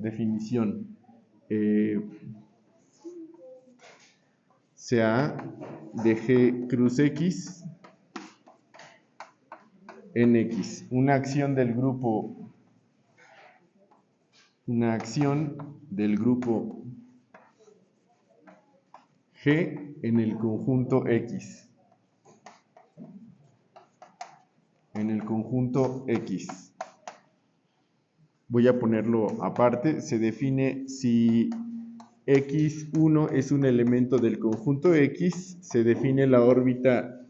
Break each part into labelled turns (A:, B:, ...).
A: definición. Sea de G cruz X en X. Una acción del grupo G en el conjunto X. En el conjunto X. Voy a ponerlo aparte. Se define si X1 es un elemento del conjunto X, se define la órbita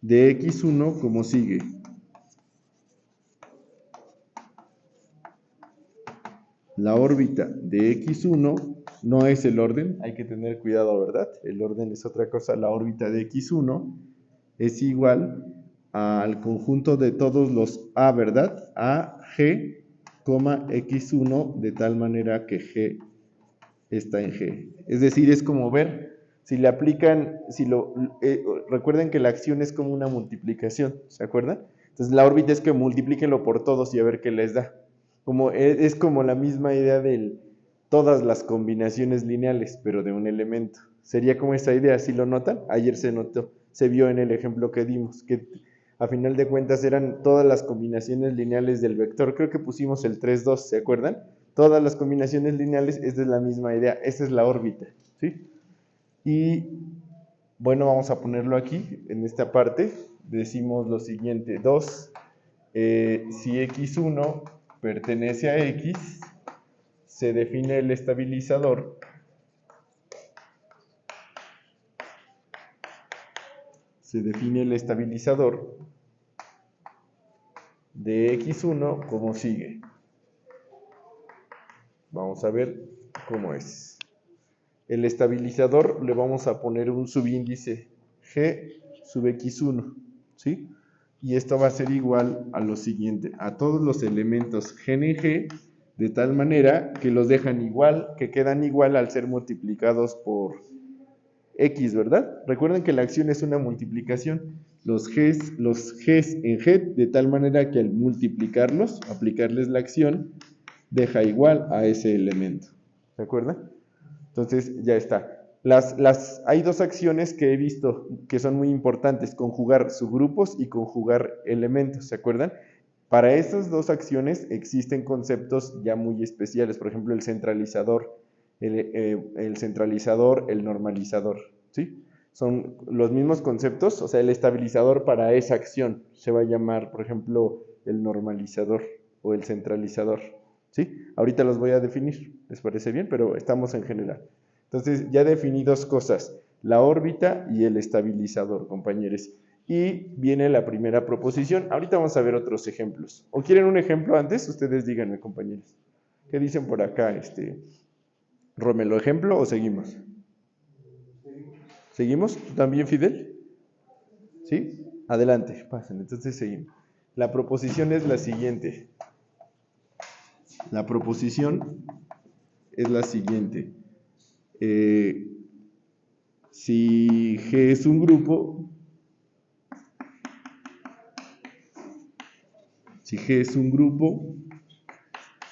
A: de X1 como sigue. La órbita de X1 no es el orden, hay que tener cuidado, ¿verdad? El orden es otra cosa. La órbita de X1 es igual al conjunto de todos los A, ¿verdad? A, G, X1, de tal manera que G está en G. Es decir, es como ver, si le aplican, recuerden que la acción es como una multiplicación, ¿se acuerdan? Entonces la órbita es que multiplíquenlo por todos y a ver qué les da. Es como la misma idea de todas las combinaciones lineales, pero de un elemento. Sería como esa idea, ¿sí lo notan? Ayer se vio en el ejemplo que dimos, que a final de cuentas eran todas las combinaciones lineales del vector. Creo que pusimos el 3, 2, ¿se acuerdan? Todas las combinaciones lineales, esta es la misma idea, esta es la órbita, ¿sí? Y bueno, vamos a ponerlo aquí, en esta parte, decimos lo siguiente, 2, si X1 pertenece a X, se define el estabilizador de X1 como sigue. Vamos a ver cómo es. El estabilizador le vamos a poner un subíndice G sub X1, ¿sí? Y esto va a ser igual a lo siguiente, a todos los elementos G en G, de tal manera que los dejan igual, que quedan igual al ser multiplicados por X, ¿verdad? Recuerden que la acción es una multiplicación. Los G's en G, de tal manera que al multiplicarlos, aplicarles la acción, deja igual a ese elemento. ¿Se acuerdan? Entonces ya está. Hay dos acciones que he visto que son muy importantes, conjugar subgrupos y conjugar elementos, ¿se acuerdan? Para esas dos acciones existen conceptos ya muy especiales, por ejemplo el centralizador, el normalizador, ¿sí? Son los mismos conceptos, o sea, el estabilizador para esa acción se va a llamar, por ejemplo, el normalizador o el centralizador, ¿sí? Ahorita los voy a definir, ¿les parece bien? Pero estamos en general. Entonces, ya definí dos cosas, la órbita y el estabilizador, compañeros. Y viene la primera proposición. Ahorita vamos a ver otros ejemplos. ¿O quieren un ejemplo antes? Ustedes díganme, compañeros. ¿Qué dicen por acá, Romelo? ¿Ejemplo o seguimos? ¿Seguimos? ¿Tú también, Fidel? ¿Sí? Adelante, pasen. Entonces seguimos. La proposición es la siguiente. La proposición es la siguiente. Si G es un grupo,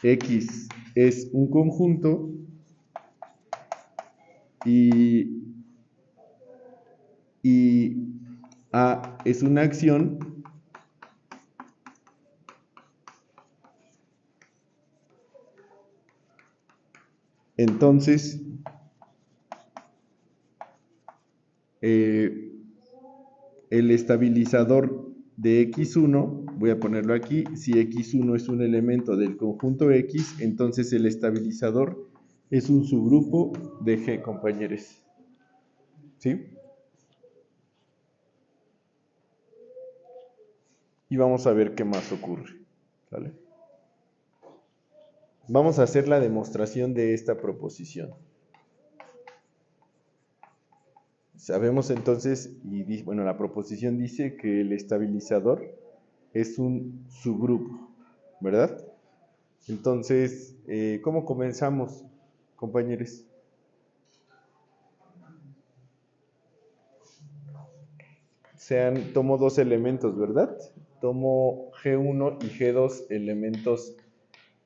A: X es un conjunto y A es una acción, entonces el estabilizador de X1, voy a ponerlo aquí, si X1 es un elemento del conjunto X, entonces el estabilizador es un subgrupo de G, compañeros. ¿Sí? Y vamos a ver qué más ocurre. ¿Vale? Vamos a hacer la demostración de esta proposición. Sabemos entonces, y bueno, la proposición dice que el estabilizador es un subgrupo, ¿verdad? Entonces, ¿cómo comenzamos, compañeros? Tomo dos elementos, ¿verdad? tomo G1 y G2 elementos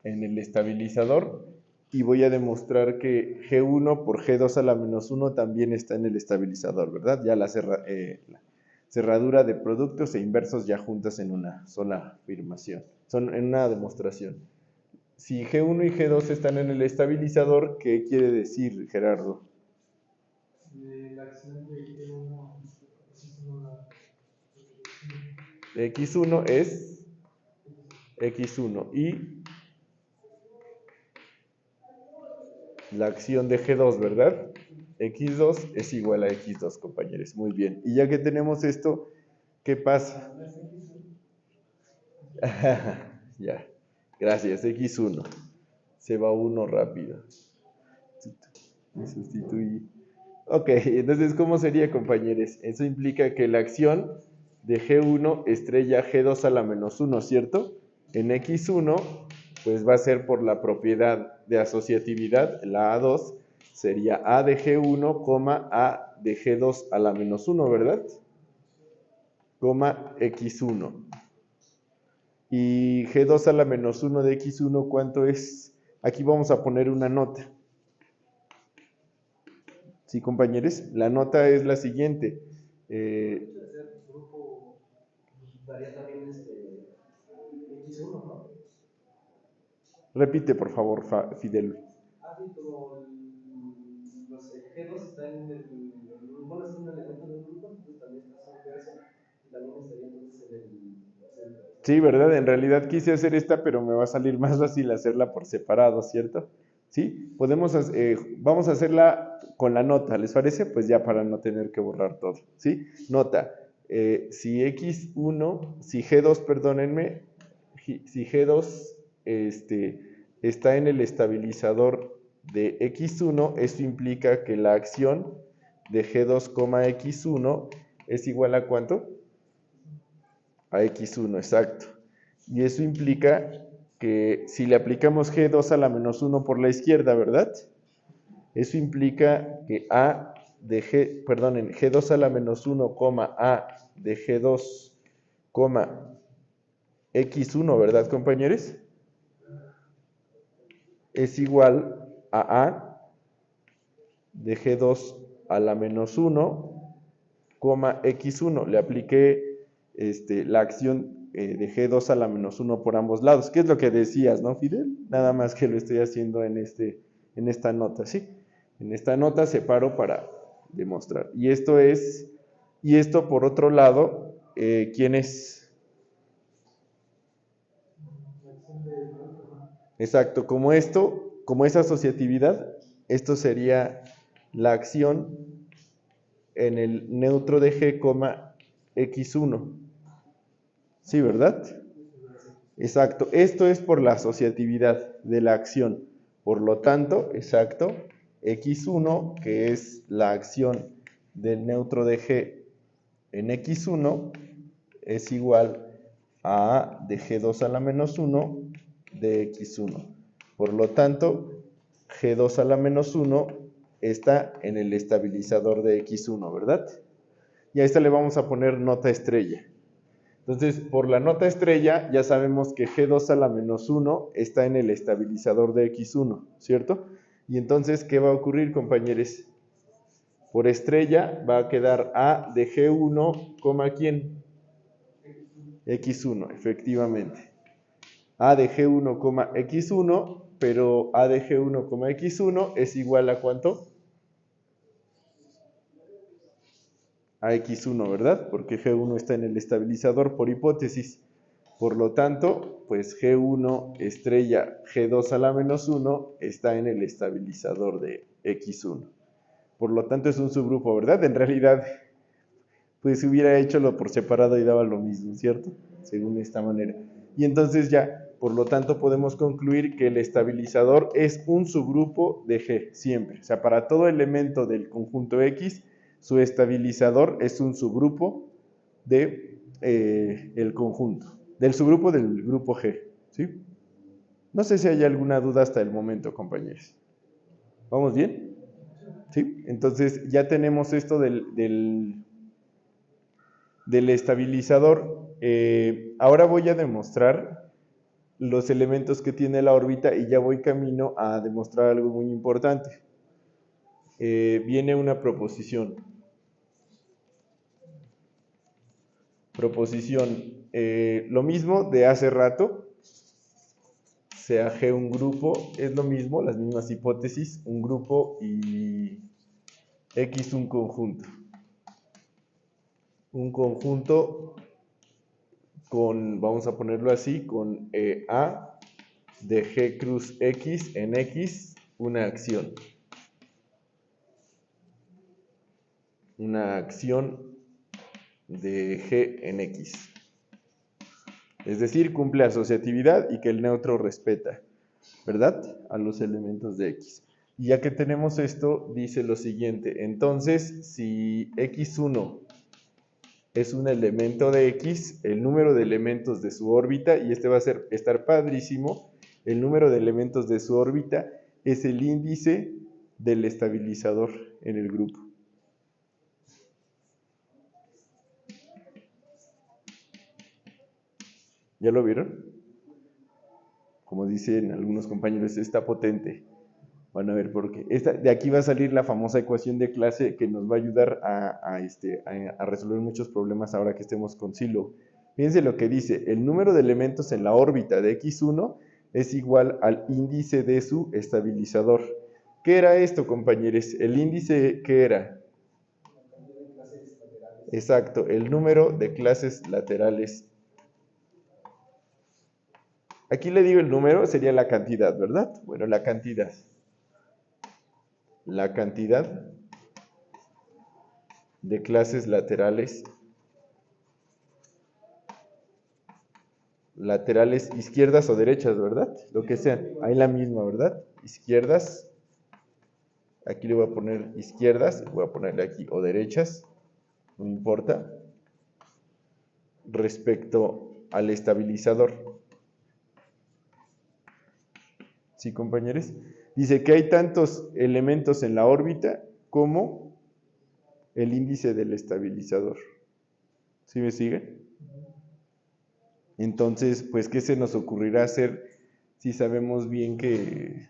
A: en el estabilizador y voy a demostrar que G1 por G2 a la menos 1 también está en el estabilizador, ¿verdad? Ya la cerradura de productos e inversos ya juntas en una sola afirmación, son en una demostración. Si G1 y G2 están en el estabilizador, ¿qué quiere decir, Gerardo?
B: La acción de G1
A: X1 es X1 y la acción de G2, ¿verdad? X2 es igual a X2, compañeros. Muy bien. Y ya que tenemos esto, ¿qué pasa? Ya. Gracias, X1. Se va uno rápido. Me sustituí. Ok, entonces, ¿cómo sería, compañeros? Eso implica que la acción de G1 estrella G2 a la menos 1, ¿cierto? En X1, pues va a ser por la propiedad de asociatividad, la A2, sería A de G1, A de G2 a la menos 1, ¿verdad? Coma X1. Y G2 a la menos 1 de X1, ¿cuánto es? Aquí vamos a poner una nota. ¿Sí, compañeros? La nota es la siguiente.
B: grupo daría también X1, ¿no?
A: Repite, por favor, Fidel.
B: Sí, como los G2 están bueno, es un elemento de un grupo, entonces también está su inverso y también estaría entonces en el
A: Sí, ¿verdad? En realidad quise hacer esta, pero me va a salir más fácil hacerla por separado, ¿cierto? ¿Sí? Vamos a hacerla con la nota, ¿les parece? Pues ya para no tener que borrar todo, ¿sí? Nota, si X1, si G2, perdónenme, si G2 está en el estabilizador de X1, esto implica que la acción de G2, X1 es igual a ¿cuánto? A X1, exacto. Y eso implica que si le aplicamos G2 a la menos 1 por la izquierda, ¿verdad? Eso implica que A de G2 a la menos 1, A de G2, X1, ¿verdad, compañeros? Es igual a de G2 a la menos 1, X1. Le apliqué la acción de G2 a la menos 1 por ambos lados. ¿Qué es lo que decías, no, Fidel? Nada más que lo estoy haciendo en esta nota, ¿sí? En esta nota separo para demostrar. Y esto por otro lado, ¿quién es? Exacto, como esa asociatividad, esto sería la acción en el neutro de G, X1. ¿Sí, verdad? Exacto, esto es por la asociatividad de la acción. Por lo tanto, exacto, X1, que es la acción del neutro de G en X1, es igual a A de G2 a la menos 1 de X1. Por lo tanto, G2 a la menos 1 está en el estabilizador de X1, ¿verdad? Y a esta le vamos a poner nota estrella. Entonces, por la nota estrella, ya sabemos que G2 a la menos 1 está en el estabilizador de X1, ¿cierto? Y entonces, ¿qué va a ocurrir, compañeros? Por estrella va a quedar A de G1, ¿quién? X1, efectivamente. A de G1, X1, pero A de G1, X1 es igual a ¿cuánto? A X1, ¿verdad? Porque G1 está en el estabilizador por hipótesis. Por lo tanto, pues G1 estrella G2 a la menos 1 está en el estabilizador de X1. Por lo tanto, es un subgrupo, ¿verdad? En realidad, pues hubiera hecho lo por separado y daba lo mismo, ¿cierto? Según esta manera. Y entonces ya, por lo tanto, podemos concluir que el estabilizador es un subgrupo de G, siempre. O sea, para todo elemento del conjunto X, su estabilizador es un subgrupo de el conjunto, del subgrupo del grupo G, ¿sí? No sé si hay alguna duda hasta el momento, compañeros. ¿Vamos bien? ¿Sí? Entonces ya tenemos esto del estabilizador. Ahora voy a demostrar los elementos que tiene la órbita y ya voy camino a demostrar algo muy importante. Viene una proposición. Lo mismo de hace rato, sea G un grupo, es lo mismo, las mismas hipótesis, un grupo y X un conjunto. Un conjunto con, vamos a ponerlo así, con A de G cruz X en X, una acción. Una acción de G en X. Es decir, cumple asociatividad y que el neutro respeta, ¿verdad?, a los elementos de X. Y ya que tenemos esto, dice lo siguiente. Entonces, si X1 es un elemento de X, el número de elementos de su órbita, y este va a estar padrísimo, el número de elementos de su órbita es el índice del estabilizador en el grupo. ¿Ya lo vieron? Como dicen algunos compañeros, está potente. Van a ver por qué. De aquí va a salir la famosa ecuación de clase que nos va a ayudar a resolver muchos problemas ahora que estemos con Silo. Fíjense lo que dice, el número de elementos en la órbita de X1 es igual al índice de su estabilizador. ¿Qué era esto, compañeros? ¿El índice qué era? Exacto, el número de clases laterales. Aquí le digo el número, sería la cantidad, ¿verdad? Bueno, la cantidad. La cantidad de clases laterales izquierdas o derechas, ¿verdad? Lo que sean, ahí la misma, ¿verdad? Izquierdas, aquí le voy a poner izquierdas, voy a ponerle aquí o derechas, no importa, respecto al estabilizador. ¿Sí, compañeros? Dice que hay tantos elementos en la órbita como el índice del estabilizador. ¿Sí me siguen? Entonces, pues, ¿qué se nos ocurrirá hacer si sabemos bien que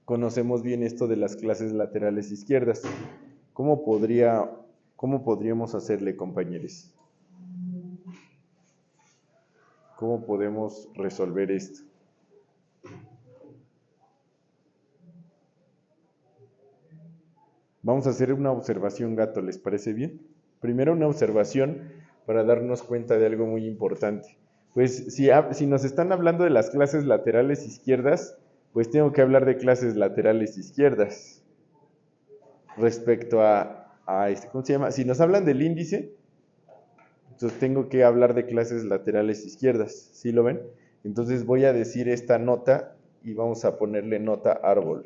A: conocemos bien esto de las clases laterales izquierdas? ¿Cómo podríamos hacerle, compañeros? ¿Cómo podemos resolver esto? Vamos a hacer una observación, gato, ¿les parece bien? Primero una observación para darnos cuenta de algo muy importante. Pues si nos están hablando de las clases laterales izquierdas, pues tengo que hablar de clases laterales izquierdas. Respecto ¿cómo se llama? Si nos hablan del índice, entonces tengo que hablar de clases laterales izquierdas. ¿Sí lo ven? Entonces voy a decir esta nota y vamos a ponerle nota árbol.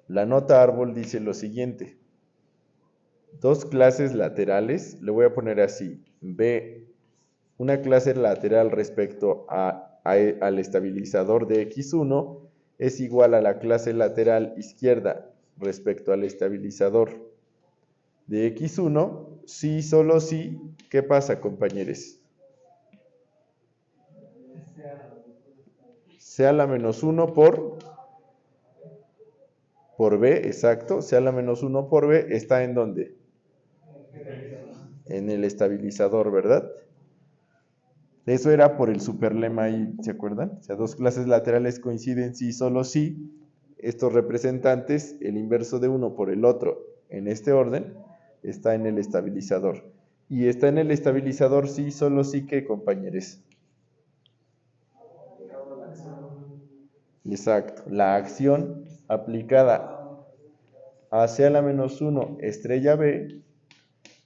A: La nota árbol dice lo siguiente. Dos clases laterales, le voy a poner así, B, una clase lateral respecto al estabilizador de X1 es igual a la clase lateral izquierda respecto al estabilizador de X1, sí, solo sí. ¿Qué pasa, compañeros? Sea la menos 1 por B, exacto, sea la menos 1 por B, ¿está en dónde? En el estabilizador, ¿verdad? Eso era por el superlema ahí, ¿se acuerdan? O sea, dos clases laterales coinciden sí, solo sí. Estos representantes, el inverso de uno por el otro, en este orden, está en el estabilizador. Y está en el estabilizador sí, solo sí, ¿qué, compañeros? Exacto, la acción aplicada hacia la menos 1 estrella B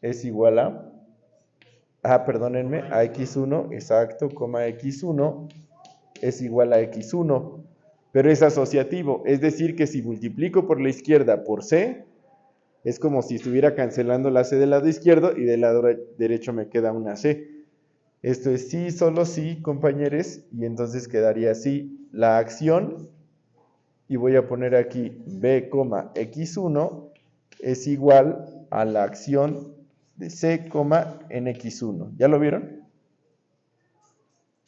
A: es igual perdónenme, a X1, exacto, coma X1 es igual a X1, pero es asociativo, es decir que si multiplico por la izquierda por C, es como si estuviera cancelando la C del lado izquierdo y del lado derecho me queda una C. Esto es sí, solo sí, compañeros, y entonces quedaría así la acción, y voy a poner aquí B, X1 es igual a la acción de C, en X1. ¿Ya lo vieron?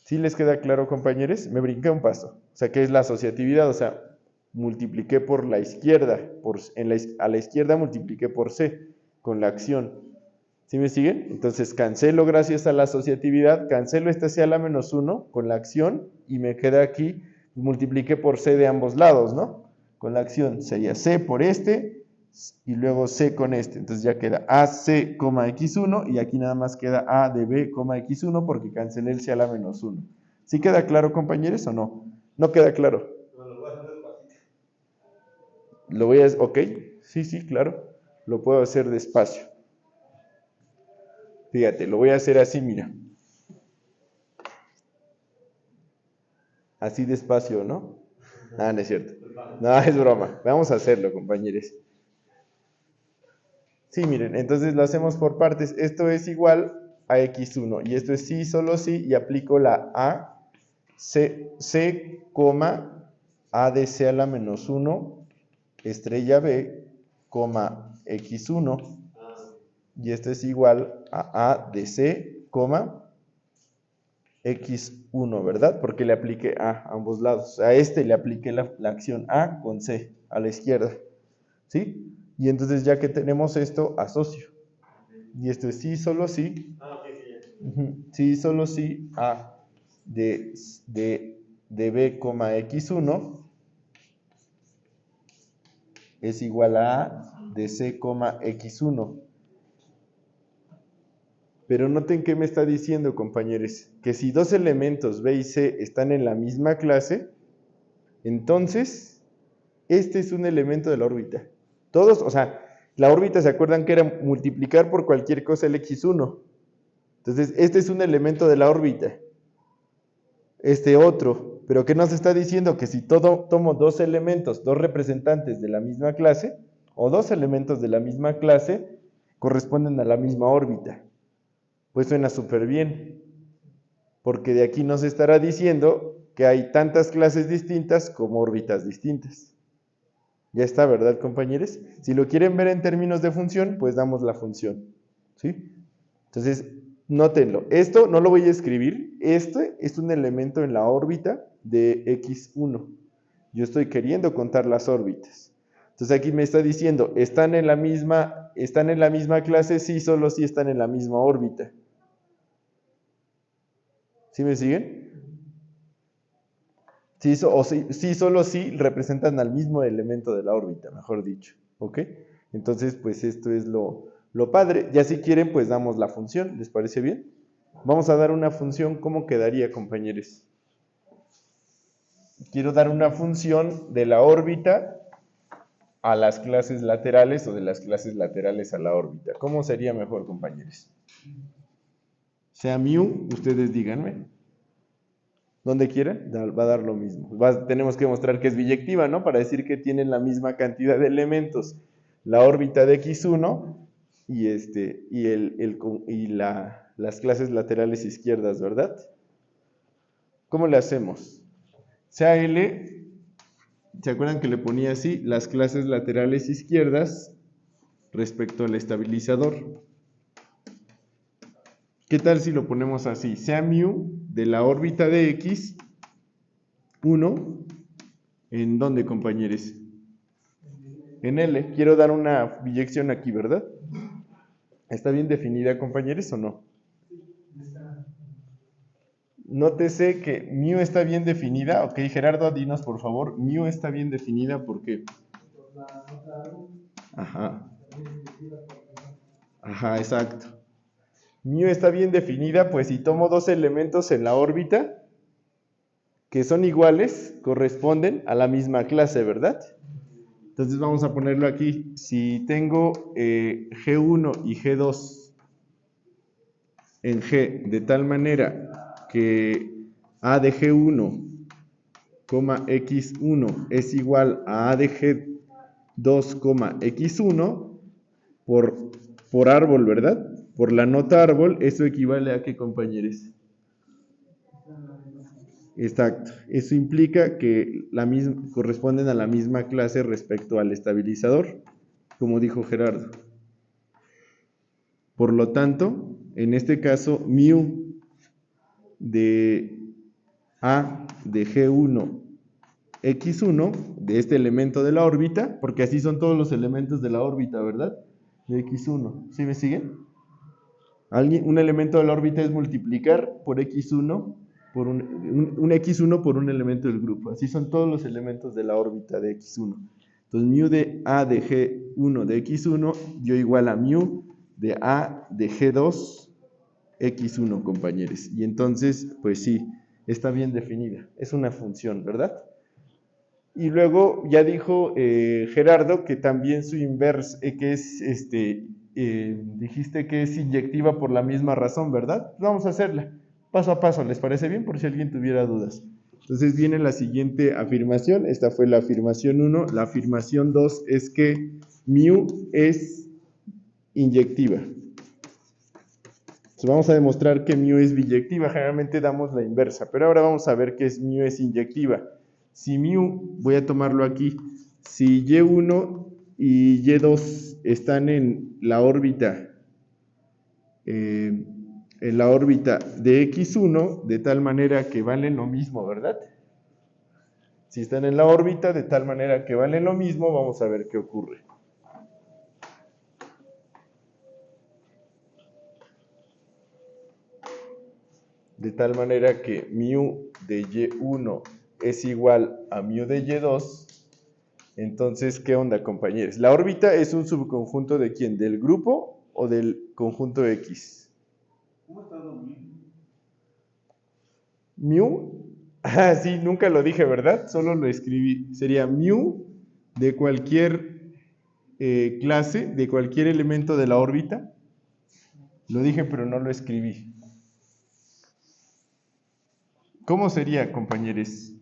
A: ¿Sí les queda claro, compañeros? Me brinqué un paso. O sea, ¿qué es la asociatividad? O sea, multipliqué por la izquierda. A la izquierda multipliqué por C con la acción. ¿Sí me siguen? Entonces cancelo gracias a la asociatividad, cancelo esta C a la menos 1 con la acción y me queda aquí, multipliqué por C de ambos lados, ¿no? Con la acción sería C por este y luego C con este. Entonces ya queda AC, X1 y aquí nada más queda A de B, X1 porque cancelé el C a la menos 1. ¿Sí queda claro, compañeros, o no? No queda claro. Lo voy a hacer, ok, sí, claro, lo puedo hacer despacio. Fíjate, lo voy a hacer así, mira. Así despacio, ¿no? Ah, no es cierto. No, es broma. Vamos a hacerlo, compañeros. Sí, miren, entonces lo hacemos por partes. Esto es igual a X1 y esto es sí, solo sí, y aplico la A, C, A de C a la menos 1, estrella B, X1, y esto es igual a A de C, X1, ¿verdad? Porque le apliqué A ambos lados. A este le apliqué la acción A con C a la izquierda. ¿Sí? Y entonces ya que tenemos esto, asocio. Y esto es sí, solo sí. Sí, solo sí. A de B, X1 es igual a A de C, X1. Pero noten qué me está diciendo, compañeros, que si dos elementos B y C están en la misma clase, entonces este es un elemento de la órbita. Todos, o sea, la órbita, ¿se acuerdan que era multiplicar por cualquier cosa el X1? Entonces, este es un elemento de la órbita. Este otro, pero ¿qué nos está diciendo? Que si tomo dos elementos, dos representantes de la misma clase, o dos elementos de la misma clase, corresponden a la misma órbita. Pues suena súper bien, porque de aquí nos estará diciendo que hay tantas clases distintas como órbitas distintas. Ya está, ¿verdad, compañeros? Si lo quieren ver en términos de función, pues damos la función, ¿sí? Entonces, nótenlo. Esto no lo voy a escribir. Este es un elemento en la órbita de X1. Yo estoy queriendo contar las órbitas. Entonces aquí me está diciendo, ¿están en la misma clase? Sí, solo sí están en la misma órbita. ¿Sí me siguen? Sí, solo sí representan al mismo elemento de la órbita, mejor dicho. ¿Ok? Entonces, pues esto es lo padre. Ya si quieren, pues damos la función. ¿Les parece bien? Vamos a dar una función. ¿Cómo quedaría, compañeros? Quiero dar una función de la órbita a las clases laterales o de las clases laterales a la órbita. ¿Cómo sería mejor, compañeros? Sea mu, ustedes díganme. Donde quiera, va a dar lo mismo. Tenemos que mostrar que es biyectiva, ¿no? Para decir que tienen la misma cantidad de elementos. La órbita de X1 y las clases laterales izquierdas, ¿verdad? ¿Cómo le hacemos? Sea L, ¿se acuerdan que le ponía así? Las clases laterales izquierdas respecto al estabilizador. ¿Qué tal si lo ponemos así? Sea mu de la órbita de X, 1, ¿en dónde, compañeros? En L. Quiero dar una biyección aquí, ¿verdad? ¿Está bien definida, compañeros, o no? Nótese que mu está bien definida. Ok, Gerardo, dinos por favor. Mu está bien definida, ¿por qué? Ajá. Ajá, exacto. Mu está bien definida, pues si tomo dos elementos en la órbita que son iguales, corresponden a la misma clase, ¿verdad? Entonces vamos a ponerlo aquí. Si tengo G1 y G2 en G de tal manera que A de G1, X1 es igual a A de G2, X1 por árbol, ¿verdad? Por la nota árbol, eso equivale a ¿qué, compañeros? Exacto. Eso implica que corresponden a la misma clase respecto al estabilizador, como dijo Gerardo. Por lo tanto, en este caso, mu de A de G1 X1, de este elemento de la órbita, porque así son todos los elementos de la órbita, ¿verdad? De X1. ¿Sí me siguen? Un elemento de la órbita es multiplicar por X1, por un X1 por un elemento del grupo. Así son todos los elementos de la órbita de X1. Entonces, mu de A de G1 de X1 dio igual a mu de A de G2 X1, compañeros. Y entonces, pues sí, está bien definida. Es una función, ¿verdad? Y luego ya dijo Gerardo que también su inversa, que es, dijiste que es inyectiva por la misma razón, ¿verdad? Vamos a hacerla paso a paso, ¿les parece bien? Por si alguien tuviera dudas. Entonces viene la siguiente afirmación, esta fue la afirmación 1, la afirmación 2 es que mu es inyectiva. Entonces vamos a demostrar que mu es biyectiva, generalmente damos la inversa, pero ahora vamos a ver qué es mu es inyectiva. Si mu, voy a tomarlo aquí, si Y1 y Y2 están en la órbita de X1, de tal manera que valen lo mismo, ¿verdad? Si están en la órbita de tal manera que valen lo mismo, vamos a ver qué ocurre. De tal manera que mu de Y1 es igual a mu de Y2. Entonces, ¿qué onda, compañeros? ¿La órbita es un subconjunto de quién? ¿Del grupo o del conjunto X?
B: ¿Cómo está mu?
A: ¿Mu? Ah, sí, nunca lo dije, ¿verdad? Solo lo escribí. Sería mu de cualquier clase, de cualquier elemento de la órbita. Lo dije, pero no lo escribí. ¿Cómo sería, compañeros?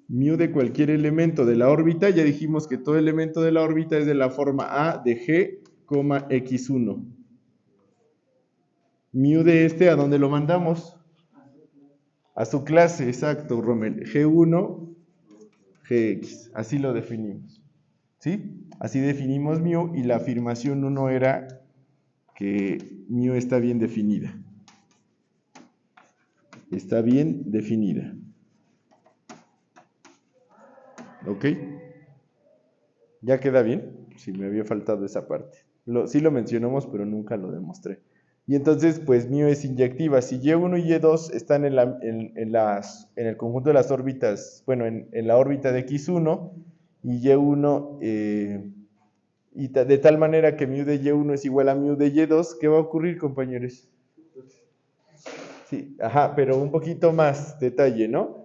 A: Mu de cualquier elemento de la órbita, ya dijimos que todo elemento de la órbita es de la forma A de G, X1. Mu de este, ¿a dónde lo mandamos? A su clase, exacto, Rommel. G1, Gx, así lo definimos. ¿Sí? Así definimos mu y la afirmación 1 era que mu está bien definida. Está bien definida. ¿Ok? ¿Ya queda bien? Sí, me había faltado esa parte. Sí lo mencionamos, pero nunca lo demostré. Y entonces, pues, mu es inyectiva. Si Y1 y Y2 están en el conjunto de las órbitas, bueno, en la órbita de X1, y Y1, de tal manera que mu de Y1 es igual a mu de Y2, ¿qué va a ocurrir, compañeros? Sí, ajá, pero un poquito más detalle, ¿no?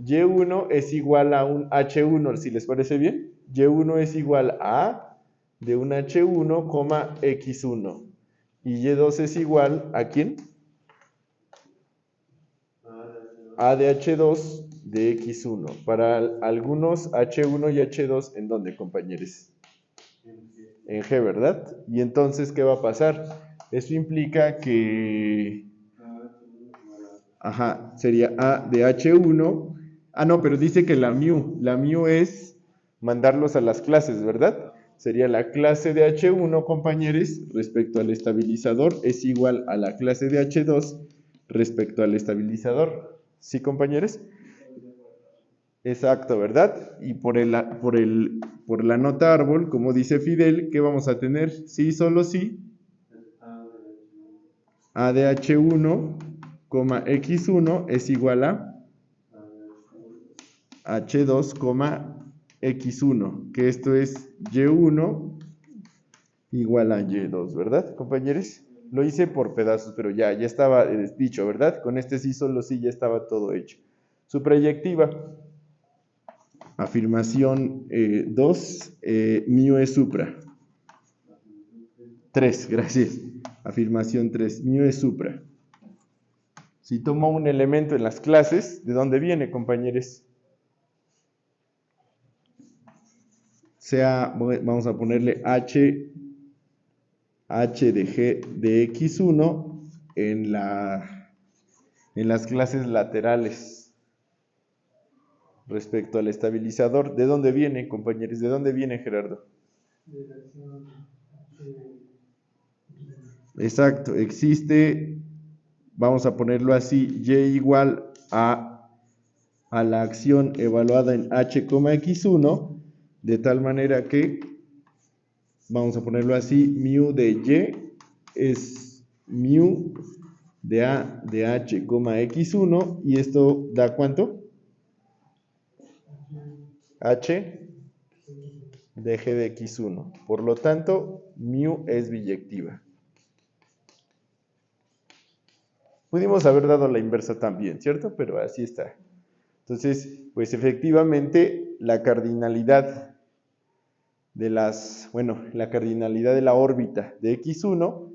A: Y1 es igual a un H1, si les parece bien. Y1 es igual a de un H1, X1. Y Y2 es igual a ¿quién? A de H2 de X1. Para algunos H1 y H2, ¿en dónde, compañeros? En G, ¿verdad? Y entonces, ¿qué va a pasar? Eso implica que... Ajá, sería A de H1. Ah, no, pero dice que la mu es mandarlos a las clases, ¿verdad? Sería la clase de H1, compañeros, respecto al estabilizador, es igual a la clase de H2 respecto al estabilizador. ¿Sí, compañeros? Exacto, ¿verdad? Y por la nota árbol, como dice Fidel, ¿qué vamos a tener? Sí, solo sí. A de H1, X1 es igual a H2, X1, que esto es Y1 igual a Y2, ¿verdad, compañeros? Lo hice por pedazos, pero ya estaba dicho, ¿verdad? Con este sí, solo sí, ya estaba todo hecho. Su proyectiva. Afirmación 2, mu es supra. 3, gracias. Afirmación 3, mu es supra. Si tomo un elemento en las clases, ¿de dónde viene, compañeros? Vamos a ponerle H de G de X1 en las clases laterales respecto al estabilizador. ¿De dónde viene, compañeros? ¿De dónde viene, Gerardo? Exacto, existe, vamos a ponerlo así, y igual a la acción evaluada en h, x1, de tal manera que, vamos a ponerlo así, mu de y es mu de a de h, x1, y esto da ¿cuánto? H de g de x1. Por lo tanto, mu es biyectiva. Pudimos haber dado la inversa también, ¿cierto? Pero así está. Entonces, pues efectivamente, la cardinalidad de la cardinalidad de la órbita de x1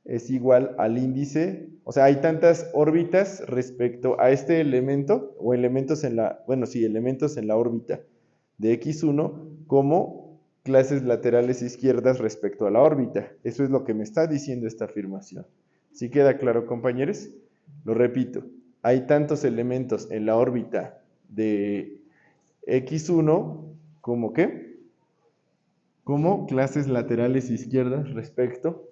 A: es igual al índice, o sea, hay tantas órbitas respecto a este elemento, o elementos en la, elementos en la órbita de x1 como clases laterales izquierdas respecto a la órbita. Eso es lo que me está diciendo esta afirmación. ¿Sí queda claro, compañeros? Lo repito, hay tantos elementos en la órbita de x1 como ¿qué? Como clases laterales izquierdas respecto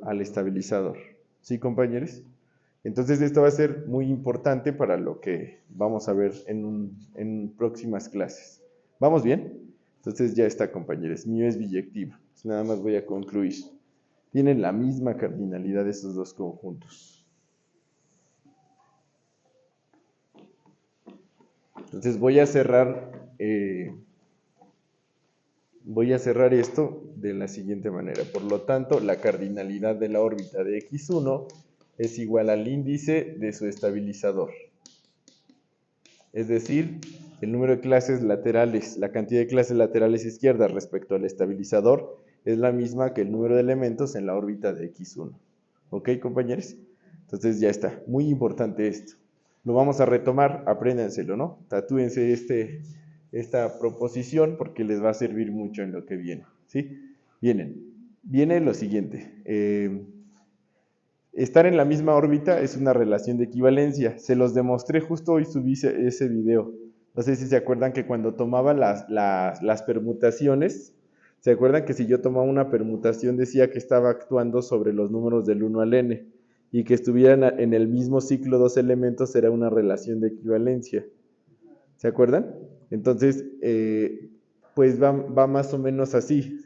A: al estabilizador. ¿Sí, compañeros? Entonces esto va a ser muy importante para lo que vamos a ver en próximas clases. ¿Vamos bien? Entonces ya está, compañeros. Mu es biyectiva. Nada más voy a concluir. Tienen la misma cardinalidad de esos dos conjuntos. Entonces voy a cerrar esto de la siguiente manera. Por lo tanto, la cardinalidad de la órbita de x1 es igual al índice de su estabilizador. Es decir, el número de clases laterales, la cantidad de clases laterales izquierdas respecto al estabilizador es la misma que el número de elementos en la órbita de x1. ¿Ok, compañeros? Entonces ya está. Muy importante esto. Lo vamos a retomar, apréndanselo, ¿no? Tatúense esta proposición porque les va a servir mucho en lo que viene, ¿sí? Viene lo siguiente. Estar en la misma órbita es una relación de equivalencia. Se los demostré justo hoy, subí ese video. No sé si se acuerdan que cuando tomaba las permutaciones, ¿se acuerdan que si yo tomaba una permutación decía que estaba actuando sobre los números del 1 al n? Y que estuvieran en el mismo ciclo dos elementos era una relación de equivalencia. ¿Se acuerdan? Entonces, pues va más o menos así.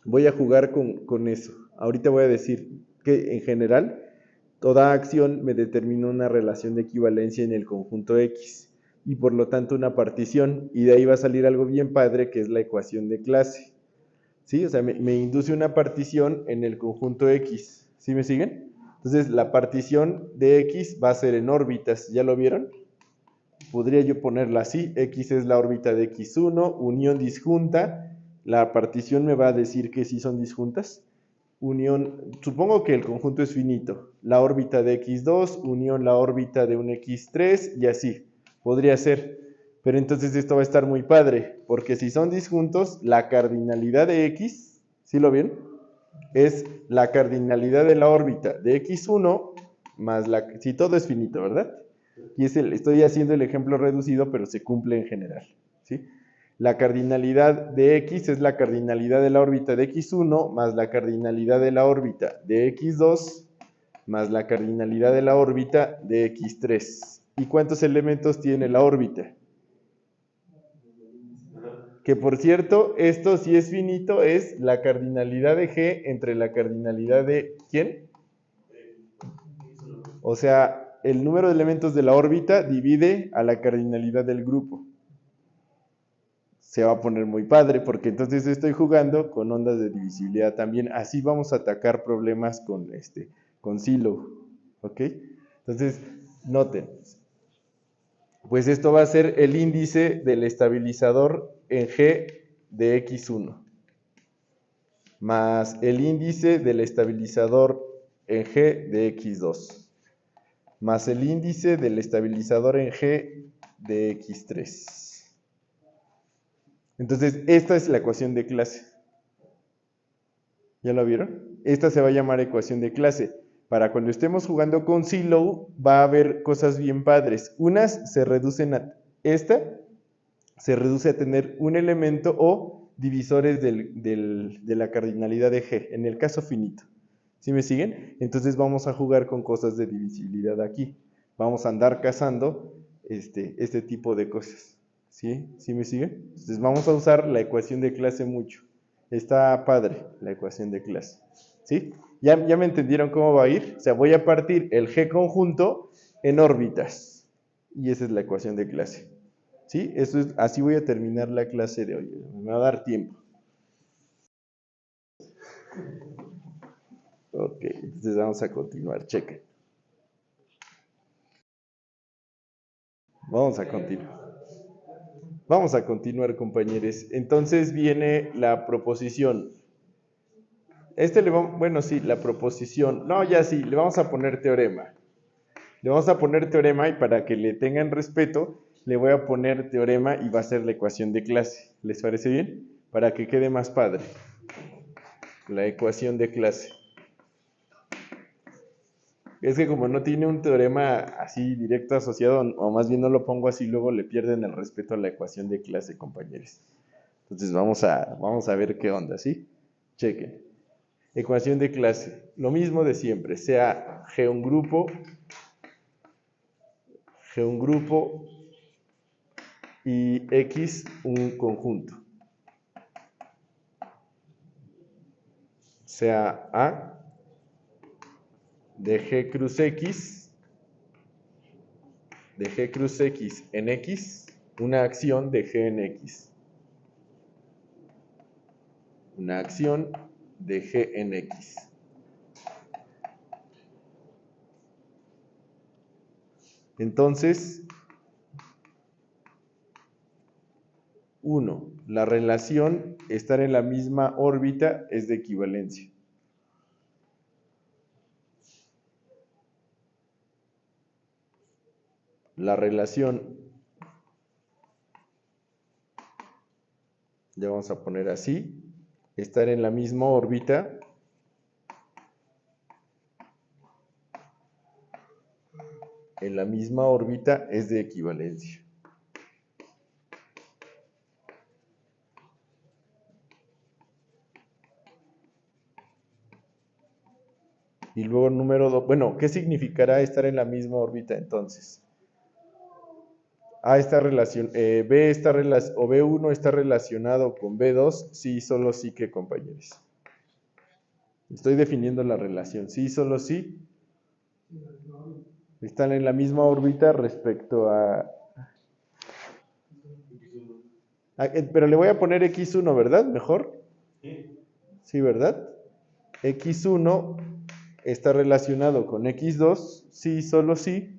A: Voy a jugar con eso. Ahorita voy a decir que en general toda acción me determina una relación de equivalencia en el conjunto X y por lo tanto una partición, y de ahí va a salir algo bien padre que es la ecuación de clase. ¿Sí? O sea, me induce una partición en el conjunto X. ¿Sí me siguen? Entonces la partición de X va a ser en órbitas. ¿Ya lo vieron? Podría yo ponerla así: X es la órbita de X1, unión disjunta. La partición me va a decir que sí son disjuntas. Unión, supongo que el conjunto es finito. La órbita de x2, unión la órbita de un x3 y así. Podría ser. Pero entonces esto va a estar muy padre, porque si son disjuntos, la cardinalidad de x, ¿sí lo ven? Es la cardinalidad de la órbita de x1 más la... Si todo es finito, ¿verdad? Y estoy haciendo el ejemplo reducido, pero se cumple en general, ¿sí? La cardinalidad de x es la cardinalidad de la órbita de x1 más la cardinalidad de la órbita de x2 más la cardinalidad de la órbita de x3. ¿Y cuántos elementos tiene la órbita? Que por cierto, esto si es finito es la cardinalidad de g entre la cardinalidad de ¿quién? O sea, el número de elementos de la órbita divide a la cardinalidad del grupo. Se va a poner muy padre porque entonces estoy jugando con ondas de divisibilidad también. Así vamos a atacar problemas con silo, ¿ok? Entonces, noten, pues esto va a ser el índice del estabilizador en G de x1 más el índice del estabilizador en G de x2 más el índice del estabilizador en G de x3. Entonces, esta es la ecuación de clase. ¿Ya lo vieron? Esta se va a llamar ecuación de clase. Para cuando estemos jugando con Silo, va a haber cosas bien padres. Unas se reducen a... Esta se reduce a tener un elemento o divisores de la cardinalidad de G, en el caso finito. ¿Sí me siguen? Entonces vamos a jugar con cosas de divisibilidad aquí. Vamos a andar cazando este tipo de cosas. ¿Sí? ¿Sí me siguen? Entonces vamos a usar la ecuación de clase mucho. Está padre la ecuación de clase. ¿Sí? ¿Ya me entendieron cómo va a ir? O sea, voy a partir el G conjunto en órbitas. Y esa es la ecuación de clase. ¿Sí? Así voy a terminar la clase de hoy. Me va a dar tiempo. Ok, entonces vamos a continuar. Chequen. Vamos a continuar. Vamos a continuar, compañeros. Entonces viene la proposición. Bueno, sí, la proposición. No, ya sí, le vamos a poner teorema. Le vamos a poner teorema y para que le tengan respeto, le voy a poner teorema y va a ser la ecuación de clase. ¿Les parece bien? Para que quede más padre. La ecuación de clase. Es que como no tiene un teorema así directo asociado, o más bien no lo pongo así, luego le pierden el respeto a la ecuación de clase, compañeros. Entonces vamos a ver qué onda, ¿sí? Chequen. Ecuación de clase. Lo mismo de siempre, sea G un grupo y X un conjunto. Sea A de G cruz X, en X, una acción de G en X. Una acción de G en X. Entonces, 1. La relación estar en la misma órbita es de equivalencia. La relación, le vamos a poner así, estar en la misma órbita es de equivalencia. Y luego número 2, bueno, ¿qué significará estar en la misma órbita entonces? A está B1 está relacionado con B2, sí, solo sí que, compañeros. Estoy definiendo la relación, sí, solo sí. Están en la misma órbita respecto a... Pero le voy a poner X1, ¿verdad? Mejor. Sí, ¿verdad? X1 está relacionado con X2, sí, solo sí.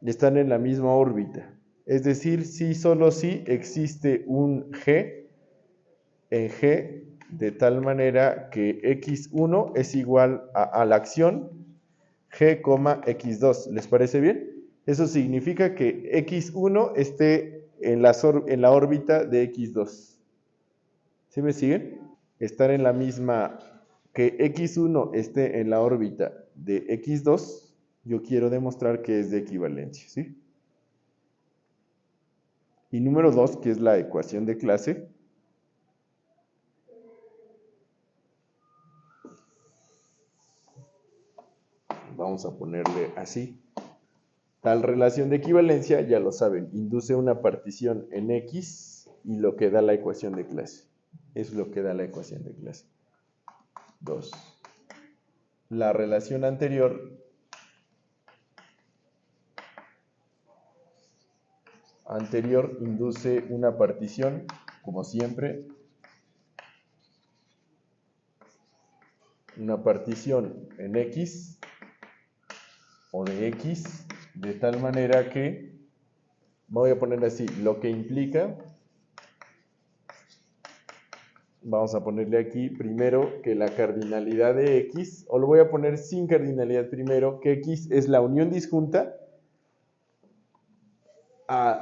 A: Están en la misma órbita. Es decir, sí, solo sí existe un G en G de tal manera que X1 es igual a la acción G, X2. ¿Les parece bien? Eso significa que X1 esté en la órbita de X2. ¿Sí me siguen? Estar en la misma, que X1 esté en la órbita de X2, yo quiero demostrar que es de equivalencia, ¿sí? Y número 2, que es la ecuación de clase. Vamos a ponerle así. Tal relación de equivalencia, ya lo saben, induce una partición en X y lo que da la ecuación de clase. Es lo que da la ecuación de clase. 2. La relación anterior induce una partición, como siempre, una partición en X o de X, de tal manera que, voy a poner así, lo que implica, vamos a ponerle aquí primero que la cardinalidad de X, o lo voy a poner sin cardinalidad primero, que X es la unión disjunta.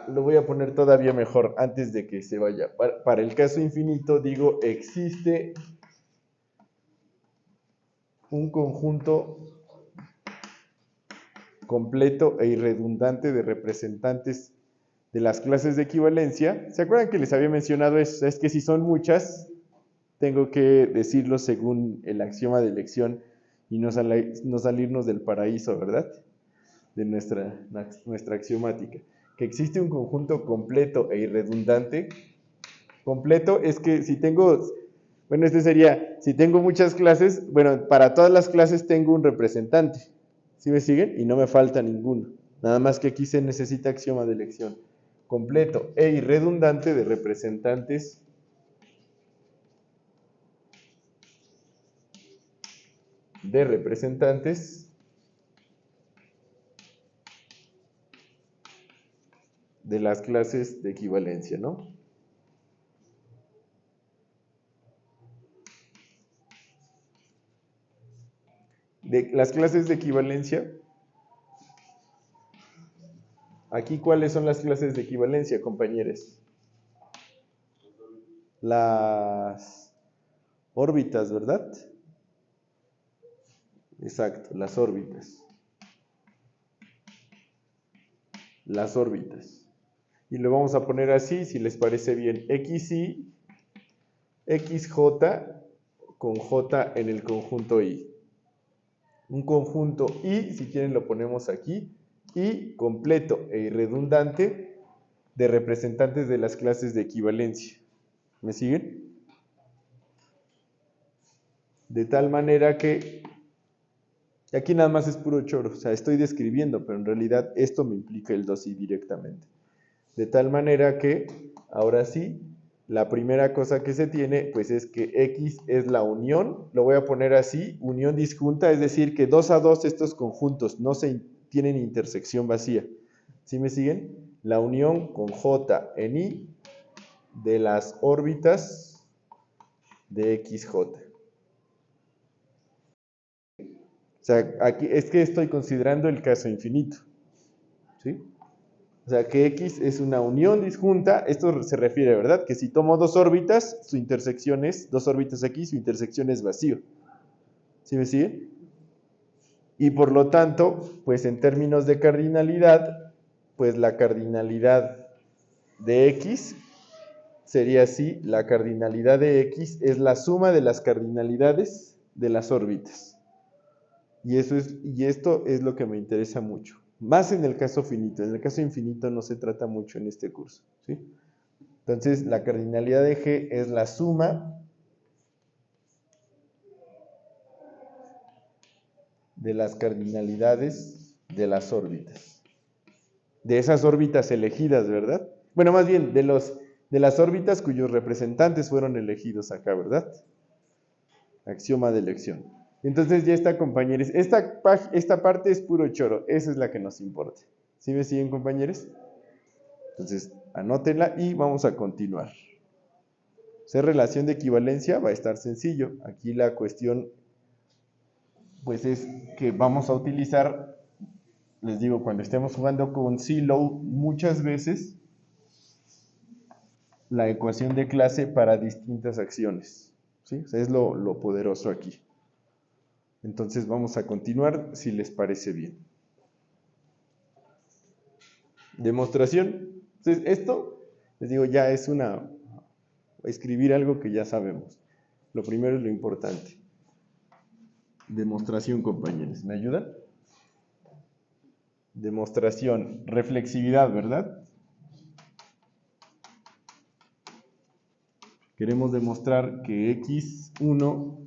A: Lo voy a poner todavía mejor antes de que se vaya. Para el caso infinito digo, existe un conjunto completo e irredundante de representantes de las clases de equivalencia. ¿Se acuerdan que les había mencionado eso? Es que si son muchas, tengo que decirlo según el axioma de elección y no salirnos del paraíso, ¿verdad? De nuestra axiomática. Que existe un conjunto completo e irredundante. Completo es que si tengo, bueno, este sería, si tengo muchas clases, bueno, para todas las clases tengo un representante. ¿Sí me siguen? Y no me falta ninguno. Nada más que aquí se necesita axioma de elección. Completo e irredundante de representantes de las clases de equivalencia, ¿no? De las clases de equivalencia, aquí, ¿cuáles son las clases de equivalencia, compañeros? Las órbitas, ¿verdad? Exacto, las órbitas. Las órbitas. Y lo vamos a poner así, si les parece bien. XY, XJ con J en el conjunto Y. Un conjunto Y, si quieren lo ponemos aquí, Y completo e irredundante de representantes de las clases de equivalencia. ¿Me siguen? De tal manera que, aquí nada más es puro choro, o sea, estoy describiendo, pero en realidad esto me implica el 2i directamente. De tal manera que, ahora sí, la primera cosa que se tiene, pues es que X es la unión, lo voy a poner así, unión disjunta, es decir, que 2 a 2 estos conjuntos no tienen intersección vacía. ¿Sí me siguen? La unión con J en I de las órbitas de XJ. O sea, aquí es que estoy considerando el caso infinito. ¿Sí? O sea, que X es una unión disjunta, esto se refiere, ¿verdad? Que si tomo dos órbitas, su intersección es, dos órbitas aquí, su intersección es vacío. ¿Sí me sigue? Y por lo tanto, pues en términos de cardinalidad, pues la cardinalidad de X sería así, la cardinalidad de X es la suma de las cardinalidades de las órbitas. Y esto es lo que me interesa mucho. Más en el caso finito. En el caso infinito no se trata mucho en este curso, ¿sí? Entonces, la cardinalidad de G es la suma de las cardinalidades de las órbitas. De esas órbitas elegidas, ¿verdad? Bueno, más bien, de las órbitas cuyos representantes fueron elegidos acá, ¿verdad? Axioma de elección. Entonces ya está, compañeros. Esta parte es puro choro. Esa es la que nos importa. ¿Sí me siguen, compañeros? Entonces, anótenla y vamos a continuar. Ser relación de equivalencia va a estar sencillo. Aquí la cuestión, pues, es que vamos a utilizar, les digo, cuando estemos jugando con Silo, muchas veces la ecuación de clase para distintas acciones. ¿Sí? O sea, es lo poderoso aquí. Entonces vamos a continuar si les parece bien. Demostración. Entonces esto, les digo, ya es escribir algo que ya sabemos. Lo primero es lo importante. Demostración, compañeros. ¿Me ayudan? Demostración. Reflexividad, ¿verdad? Queremos demostrar que X1,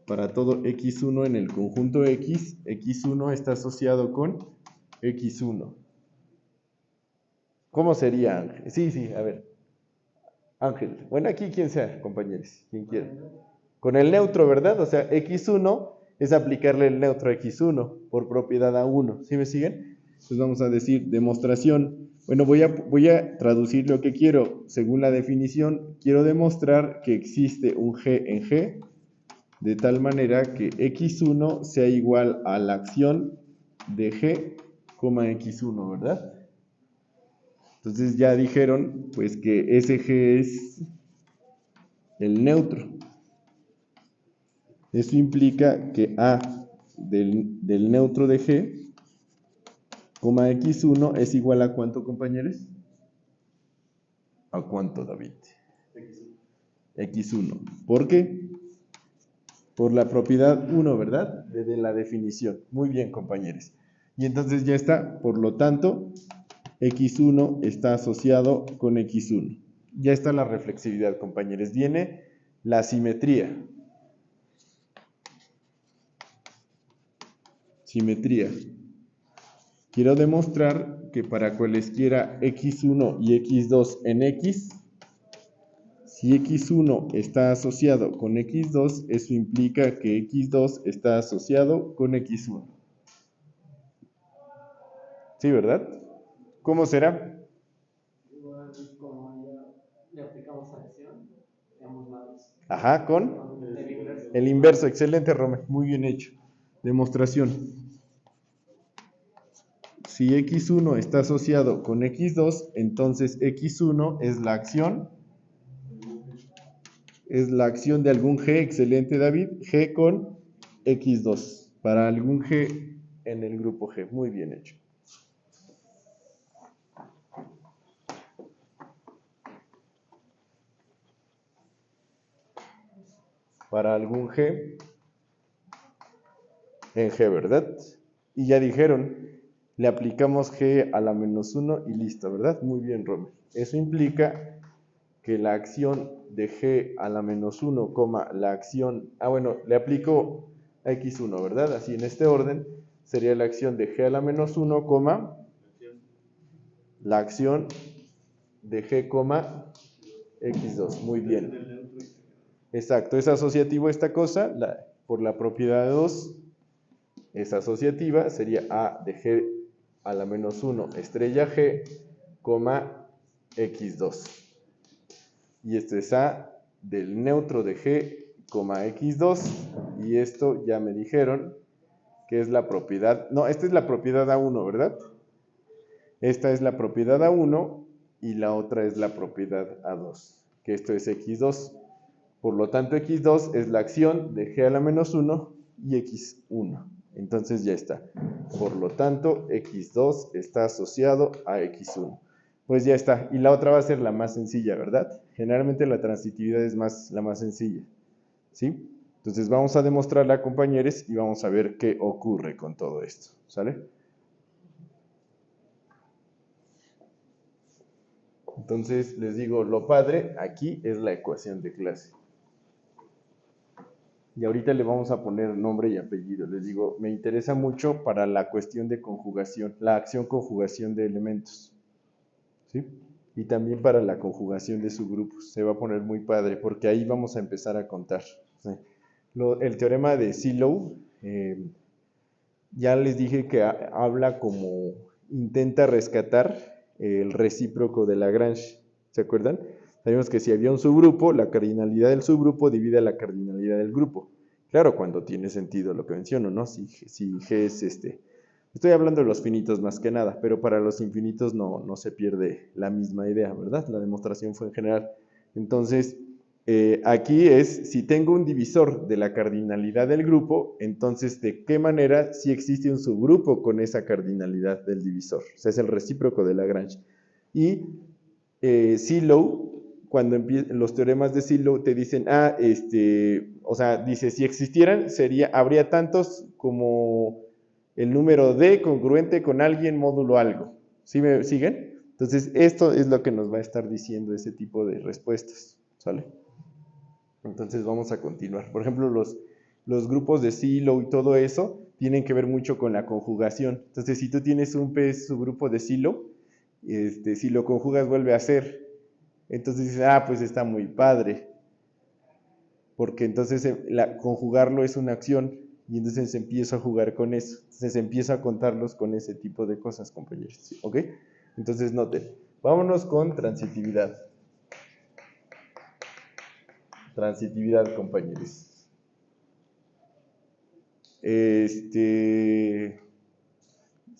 A: para todo X1 en el conjunto X, X1 está asociado con X1. ¿Cómo sería, Ángel? Sí, a ver. Ángel. Bueno, aquí quien sea, compañeros. Quien quiera. Con el neutro, ¿verdad? O sea, X1 es aplicarle el neutro a X1 por propiedad A1. ¿Sí me siguen? Entonces vamos a decir demostración. Bueno, voy a traducir lo que quiero. Según la definición, quiero demostrar que existe un G en G de tal manera que X1 sea igual a la acción de G, X1, ¿verdad? Entonces ya dijeron, pues, que ese G es el neutro. Eso implica que A del neutro de G, X1 es igual a ¿cuánto, compañeros? ¿A cuánto, David? X1. ¿Por qué? Por la propiedad 1, ¿verdad? De la definición. Muy bien, compañeros. Y entonces ya está. Por lo tanto, X1 está asociado con X1. Ya está la reflexividad, compañeros. Viene la simetría. Simetría. Quiero demostrar que para cualesquiera X1 y X2 en X, si X1 está asociado con X2, eso implica que X2 está asociado con X1. ¿Sí, verdad? ¿Cómo será?
B: Igual como ya le aplicamos acción de ambos lados.
A: Ajá, con
B: El inverso.
A: el inverso. Excelente, Rome. Muy bien hecho. Demostración. Si X1 está asociado con X2, entonces X1 es la acción de algún G, excelente David, G con X2, para algún G en el grupo G, muy bien hecho. Para algún G en G, ¿verdad? Y ya dijeron, le aplicamos G a la menos 1 y listo, ¿verdad? Muy bien, Rome. Eso implica que la acción de G a la menos 1, la acción, le aplico a X1, ¿verdad? Así en este orden sería la acción de G a la menos 1, la acción de G, X2, muy bien. Exacto, es asociativo esta cosa, por la propiedad de 2, es asociativa, sería A de G a la menos 1 estrella G, X2. Y esto es A del neutro de G, X2, y esto ya me dijeron que es la propiedad, no, esta es la propiedad A1, ¿verdad? Esta es la propiedad A1 y la otra es la propiedad A2, que esto es X2. Por lo tanto, X2 es la acción de G a la menos 1 y X1. Entonces ya está. Por lo tanto, X2 está asociado a X1. Pues ya está. Y la otra va a ser la más sencilla, ¿verdad? Generalmente la transitividad es la más sencilla. ¿Sí? Entonces vamos a demostrarla, compañeros, y vamos a ver qué ocurre con todo esto. ¿Sale? Entonces les digo, lo padre aquí es la ecuación de clase. Y ahorita le vamos a poner nombre y apellido. Les digo, me interesa mucho para la cuestión de conjugación, la acción conjugación de elementos. ¿Sí? Y también para la conjugación de subgrupos. Se va a poner muy padre porque ahí vamos a empezar a contar. ¿Sí? El teorema de Sylow, ya les dije que habla como intenta rescatar el recíproco de Lagrange. ¿Se acuerdan? Sabemos que si había un subgrupo, la cardinalidad del subgrupo divide la cardinalidad del grupo. Claro, cuando tiene sentido lo que menciono, ¿no? Si G es estoy hablando de los finitos más que nada, pero para los infinitos no se pierde la misma idea, ¿verdad? La demostración fue en general. Entonces, aquí es, si tengo un divisor de la cardinalidad del grupo, entonces, ¿de qué manera si existe un subgrupo con esa cardinalidad del divisor? O sea, es el recíproco de Lagrange. Y Sylow, cuando los teoremas de Sylow te dicen, o sea, dice, si existieran, habría tantos como el número D congruente con alguien módulo algo. ¿Sí me siguen? Entonces, esto es lo que nos va a estar diciendo ese tipo de respuestas, ¿sale? Entonces, vamos a continuar. Por ejemplo, los grupos de Sylow y todo eso tienen que ver mucho con la conjugación. Entonces, si tú tienes un subgrupo de Sylow, si lo conjugas vuelve a ser. Entonces dices, pues está muy padre. Porque entonces conjugarlo es una acción y entonces se empieza a jugar con eso. Entonces se empieza a contarlos con ese tipo de cosas, compañeros. ¿Ok? Entonces noten. Vámonos con transitividad. Transitividad, compañeros. Sí,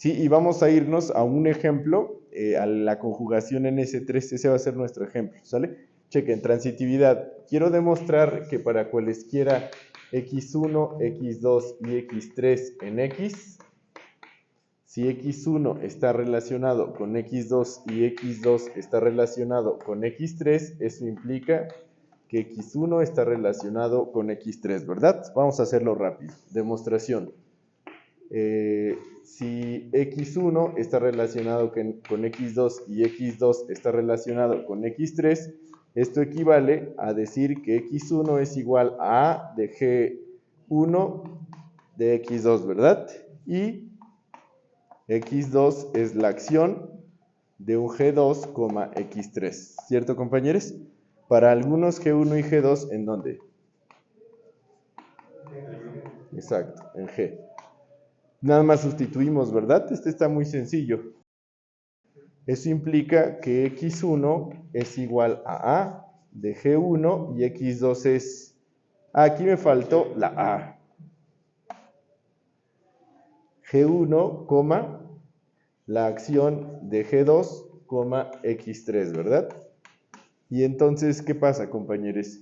A: y vamos a irnos a un ejemplo, a la conjugación en S3, ese va a ser nuestro ejemplo, ¿sale? Chequen, transitividad. Quiero demostrar que para cualesquiera X1, X2 y X3 en X, Si x1 está relacionado con x2 y x2 está relacionado con x3, eso implica que x1 está relacionado con x3, ¿verdad? Vamos a hacerlo rápido. Demostración. Si x1 está relacionado con x2 y x2 está relacionado con x3, esto equivale a decir que x1 es igual a A de g1 de x2, ¿verdad? Y x2 es la acción de un g2, x3, ¿cierto, compañeros? Para algunos g1 y g2, ¿en dónde? Exacto, en g. Nada más sustituimos, ¿verdad? Este está muy sencillo. Eso implica que x1 es igual a A de g1 y x2 es... aquí me faltó la A. g1, la acción de g2, x3, ¿verdad? Y entonces, ¿qué pasa, compañeros?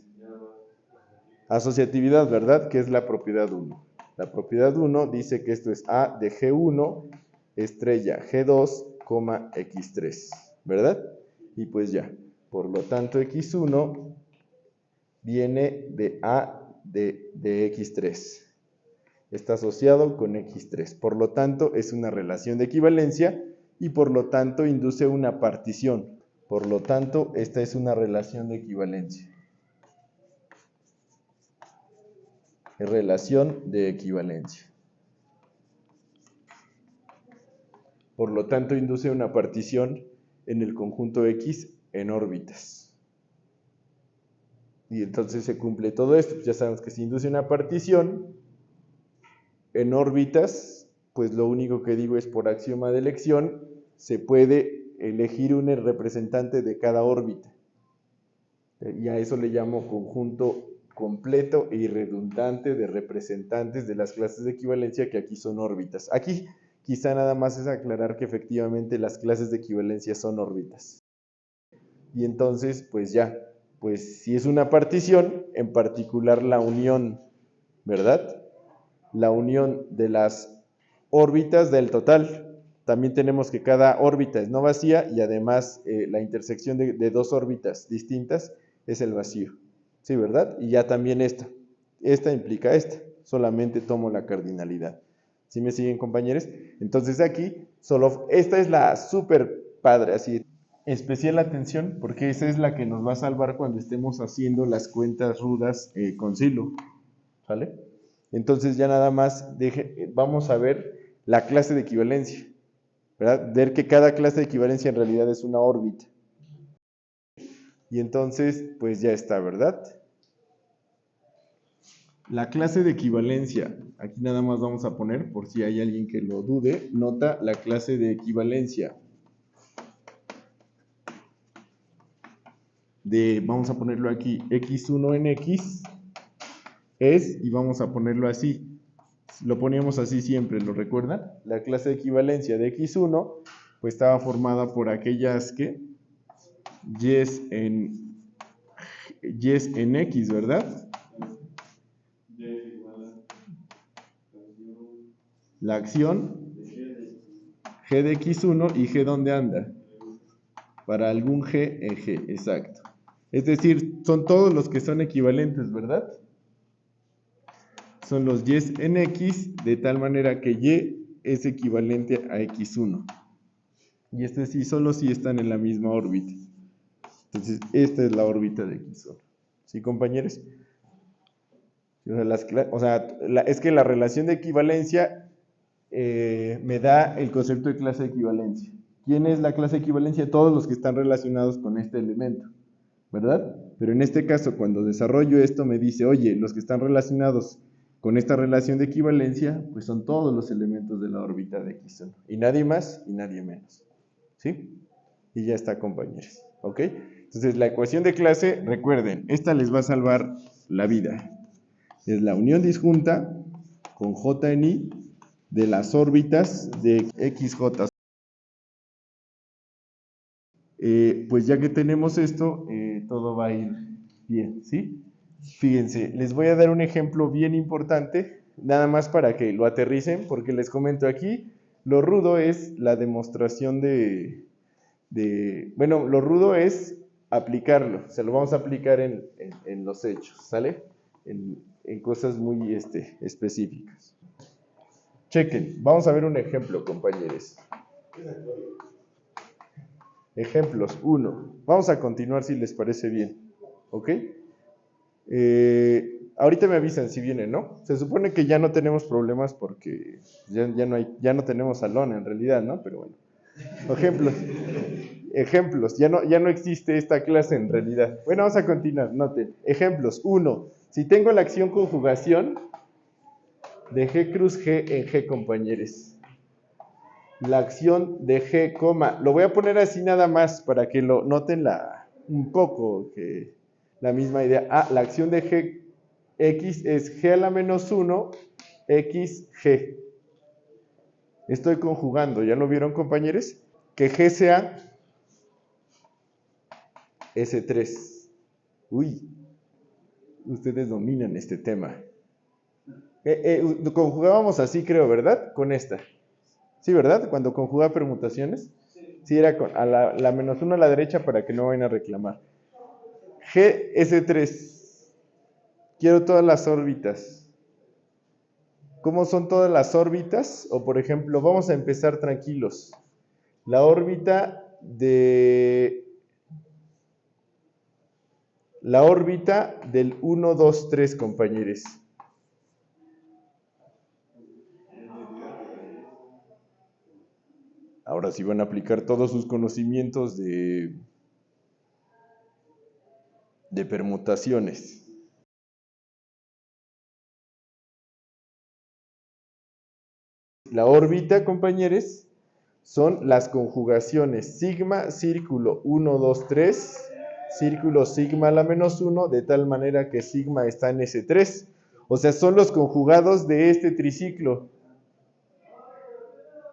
A: Asociatividad, ¿verdad? Que es la propiedad 1. La propiedad 1 dice que esto es A de G1, estrella G2, x3, ¿verdad? Y pues ya, por lo tanto x1 viene de A de x3. Está asociado con x3. Por lo tanto, es una relación de equivalencia y por lo tanto induce una partición. Por lo tanto, esta es una relación de equivalencia. Relación de equivalencia. Por lo tanto, induce una partición en el conjunto X en órbitas. Y entonces se cumple todo esto. Ya sabemos que si induce una partición en órbitas, pues lo único que digo es por axioma de elección, se puede elegir un representante de cada órbita. Y a eso le llamo conjunto completo e irredundante de representantes de las clases de equivalencia, que aquí son órbitas. Aquí quizá nada más es aclarar que efectivamente las clases de equivalencia son órbitas. Y entonces, pues ya, pues si es una partición, en particular la unión, ¿verdad? La unión de las órbitas del total. También tenemos que cada órbita es no vacía y además la intersección de dos órbitas distintas es el vacío. Sí, ¿verdad? Y ya también esta implica esta, solamente tomo la cardinalidad. ¿Sí me siguen, compañeros? Entonces aquí, solo esta es la súper padre, así, especial atención, porque esa es la que nos va a salvar cuando estemos haciendo las cuentas rudas con silo, ¿vale? Entonces ya nada más vamos a ver la clase de equivalencia, ¿verdad? Ver que cada clase de equivalencia en realidad es una órbita. Y entonces, pues ya está, ¿verdad? La clase de equivalencia, aquí nada más vamos a poner, por si hay alguien que lo dude, nota la clase de equivalencia. Vamos a ponerlo aquí, x1 en x es, y vamos a ponerlo así, lo poníamos así siempre, ¿lo recuerdan? La clase de equivalencia de x1, pues estaba formada por aquellas que yes en x, ¿verdad? La acción g de x1 y g ¿dónde anda? Para algún g en g, exacto. Es decir, son todos los que son equivalentes, ¿verdad? Son los yes en x, de tal manera que y es equivalente a x1. Y este sí, solo si están en la misma órbita. Entonces, esta es la órbita de x1. ¿Sí, compañeros? Es que la relación de equivalencia me da el concepto de clase de equivalencia. ¿Quién es la clase de equivalencia? Todos los que están relacionados con este elemento, ¿verdad? Pero en este caso, cuando desarrollo esto, me dice, oye, los que están relacionados con esta relación de equivalencia, pues son todos los elementos de la órbita de x1. Y nadie más y nadie menos. ¿Sí? Y ya está, compañeros. ¿Ok? Entonces, la ecuación de clase, recuerden, esta les va a salvar la vida. Es la unión disjunta con J en I de las órbitas de XJ. Pues ya que tenemos esto, todo va a ir bien, ¿sí? Fíjense, les voy a dar un ejemplo bien importante, nada más para que lo aterricen, porque les comento aquí, Lo rudo es la demostración bueno, lo rudo es aplicarlo, se lo vamos a aplicar en los hechos, ¿sale? En cosas muy específicas. Chequen, vamos a ver un ejemplo, compañeros. Ejemplos, 1. Vamos a continuar si les parece bien, ¿ok? Ahorita me avisan si vienen, ¿no? Se supone que ya no tenemos problemas porque ya no tenemos salón en realidad, ¿no? Pero bueno. Ejemplos, ya no existe esta clase en realidad. Bueno, vamos a continuar, noten. Ejemplos, 1. Si tengo la acción conjugación de G cruz G en G, compañeros. La acción de G, coma. Lo voy a poner así nada más para que lo noten un poco, que la misma idea. La acción de G, X es G a la menos 1, X, G. Estoy conjugando, ¿ya lo vieron, compañeros? Que G sea S3. Uy, ustedes dominan este tema. Conjugábamos así, creo, ¿verdad? Con esta. Sí, ¿verdad? Cuando conjugaba permutaciones. Sí, era con la menos 1 a la derecha para que no vayan a reclamar. G, S3. Quiero todas las órbitas. ¿Cómo son todas las órbitas? O por ejemplo, vamos a empezar tranquilos. La órbita del 1, 2, 3, compañeros. Ahora sí van a aplicar todos sus conocimientos de permutaciones. La órbita, compañeros, son las conjugaciones sigma, círculo 1, 2, 3, círculo sigma a la menos 1, de tal manera que sigma está en S3. O sea, son los conjugados de este triciclo.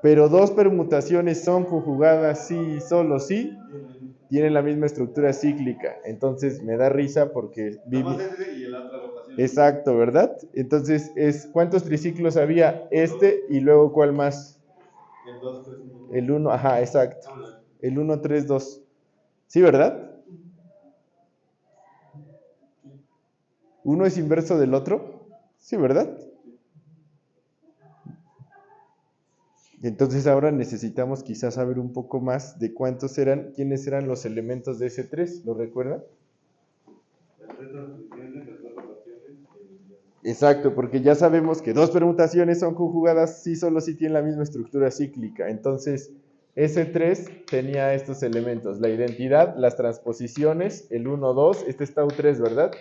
A: Pero dos permutaciones son conjugadas sí y solo sí, tienen la misma estructura cíclica. Entonces me da risa porque Exacto, ¿verdad? Entonces, ¿cuántos triciclos había? Y luego, ¿cuál más? El 1, ajá, exacto. El 1, 3, 2. ¿Sí, verdad? ¿Uno es inverso del otro? Sí, ¿verdad? Entonces ahora necesitamos quizás saber un poco más de quiénes eran los elementos de S3, ¿lo recuerdan? Exacto, porque ya sabemos que dos permutaciones son conjugadas si solo si tienen la misma estructura cíclica. Entonces, S3 tenía estos elementos, la identidad, las transposiciones, el 1, 2, este es tau 3, ¿verdad?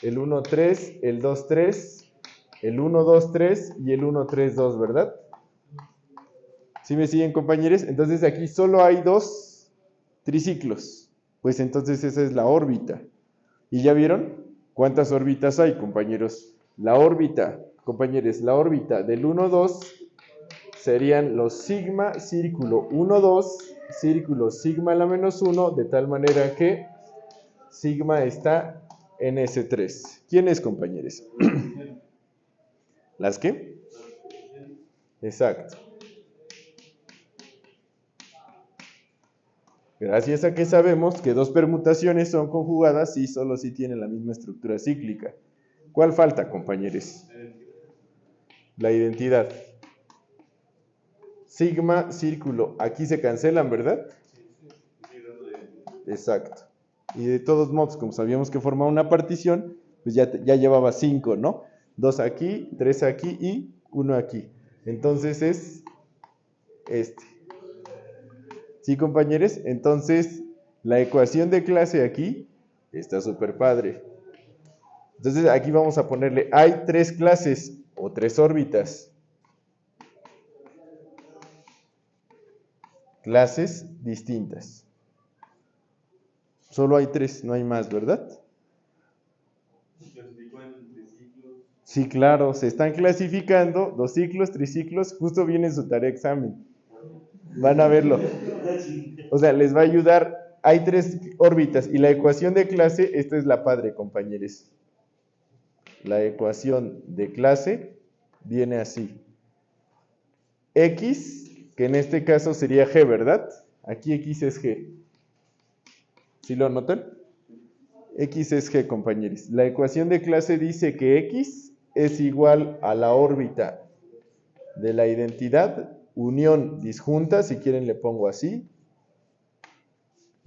A: El 1, 3, el 2, 3, el 1, 2, 3 y el 1, 3, 2, ¿verdad? ¿Sí me siguen, compañeros? Entonces aquí solo hay dos triciclos. Pues entonces esa es la órbita. ¿Y ya vieron cuántas órbitas hay, compañeros? La órbita, compañeros, la órbita del 1, 2 serían los sigma, círculo 1, 2, círculo sigma a la menos 1, de tal manera que sigma está en S3. ¿Quién es, compañeros? ¿Las qué? Exacto. Gracias a que sabemos que dos permutaciones son conjugadas y solo si tienen la misma estructura cíclica. ¿Cuál falta, compañeros? La identidad. Sigma, círculo. Aquí se cancelan, ¿verdad? Exacto. Y de todos modos, como sabíamos que formaba una partición, pues ya llevaba 5, ¿no? 2 aquí, 3 aquí y 1 aquí. Entonces es este. ¿Sí, compañeros? Entonces, la ecuación de clase aquí está súper padre. Entonces, aquí vamos a ponerle, hay 3 clases o 3 órbitas. Clases distintas. Solo hay 3, no hay más, ¿verdad? Sí, claro, se están clasificando 2 ciclos, triciclos, justo viene en su tarea examen. Van a verlo. O sea, les va a ayudar. Hay 3 órbitas y la ecuación de clase, esta es la padre, compañeros. La ecuación de clase viene así. X que en este caso sería G, ¿verdad? Aquí X es G. ¿Sí lo notan? X es G, compañeros. La ecuación de clase dice que X es igual a la órbita de la identidad, unión disjunta, si quieren le pongo así,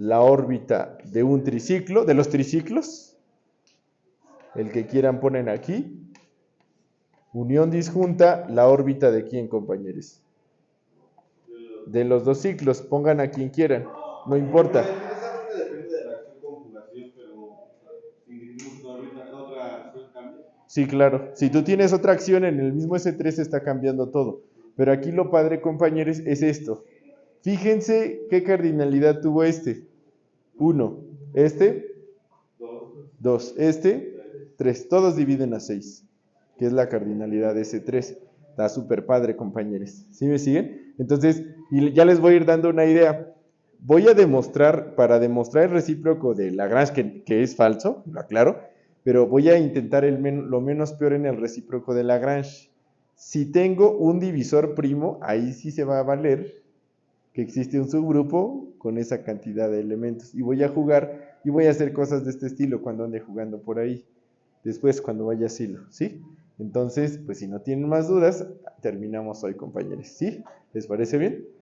A: la órbita de un triciclo, de los triciclos, el que quieran ponen aquí, unión disjunta, la órbita de quién, compañeros, de los dos ciclos, pongan a quien quieran, no importa.
C: Esa órbita depende de la acción conjugación, pero si dividimos una órbita, la otra acción cambia.
A: Sí, claro, si tú tienes otra acción en el mismo S3 está cambiando todo, pero aquí lo padre, compañeros, es esto. Fíjense qué cardinalidad tuvo este. 1, este, 2, este, 3. Todos dividen a 6, que es la cardinalidad de ese 3. Está súper padre, compañeros. ¿Sí me siguen? Entonces, y ya les voy a ir dando una idea. Voy a demostrar, para demostrar el recíproco de Lagrange, que es falso, lo aclaro, pero voy a intentar lo menos peor en el recíproco de Lagrange. Si tengo un divisor primo, ahí sí se va a valer que existe un subgrupo con esa cantidad de elementos. Y voy a jugar y voy a hacer cosas de este estilo cuando ande jugando por ahí. Después, cuando vaya a Silo, ¿sí? Entonces, pues si no tienen más dudas, terminamos hoy, compañeros, ¿sí? ¿Les parece bien?